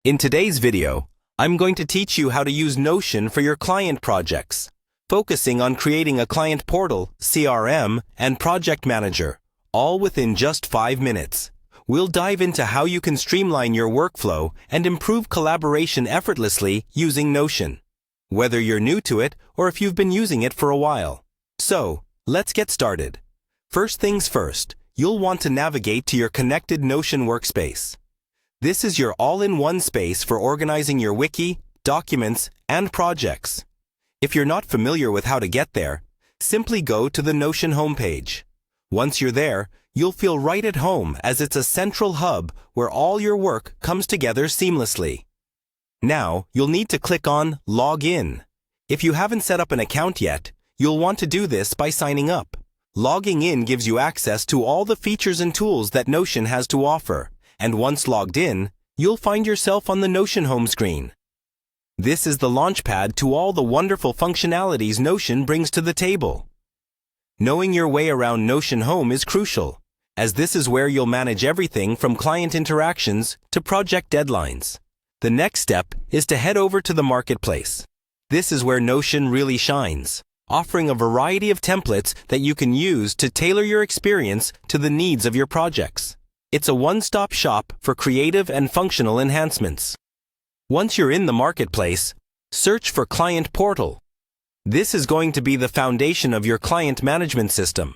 In today's video, I'm going to teach you how to use Notion for your client projects, focusing on creating a client portal, CRM, and project manager, all within just 5 minutes. We'll dive into how you can streamline your workflow and improve collaboration effortlessly using Notion, whether you're new to it or if you've been using it for a while. So, let's get started. First things first, you'll want to navigate to your connected Notion workspace. This is your all-in-one space for organizing your wiki, documents, and projects. If you're not familiar with how to get there, simply go to the Notion homepage. Once you're there, you'll feel right at home as it's a central hub where all your work comes together seamlessly. Now, you'll need to click on Log In. If you haven't set up an account yet, you'll want to do this by signing up. Logging in gives you access to all the features and tools that Notion has to offer. And once logged in, you'll find yourself on the Notion home screen. This is the launchpad to all the wonderful functionalities Notion brings to the table. Knowing your way around Notion Home is crucial, as this is where you'll manage everything from client interactions to project deadlines. The next step is to head over to the marketplace. This is where Notion really shines, offering a variety of templates that you can use to tailor your experience to the needs of your projects. It's a one-stop shop for creative and functional enhancements. Once you're in the marketplace, search for Client Portal. This is going to be the foundation of your client management system,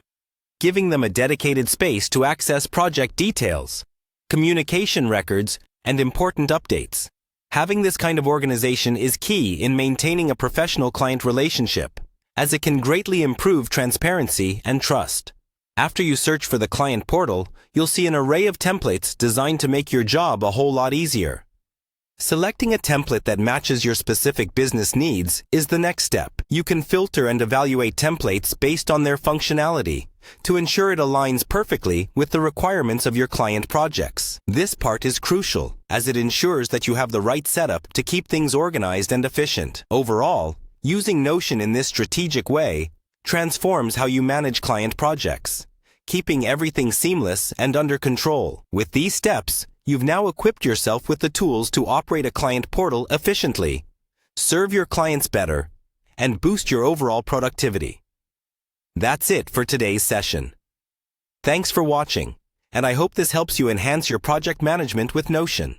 giving them a dedicated space to access project details, communication records, and important updates. Having this kind of organization is key in maintaining a professional client relationship, as it can greatly improve transparency and trust. After you search for the client portal, you'll see an array of templates designed to make your job a whole lot easier. Selecting a template that matches your specific business needs is the next step. You can filter and evaluate templates based on their functionality to ensure it aligns perfectly with the requirements of your client projects. This part is crucial, as it ensures that you have the right setup to keep things organized and efficient. Overall, using Notion in this strategic way transforms how you manage client projects, keeping everything seamless and under control. With these steps, you've now equipped yourself with the tools to operate a client portal efficiently, serve your clients better, and boost your overall productivity. That's it for today's session. Thanks for watching, and I hope this helps you enhance your project management with Notion.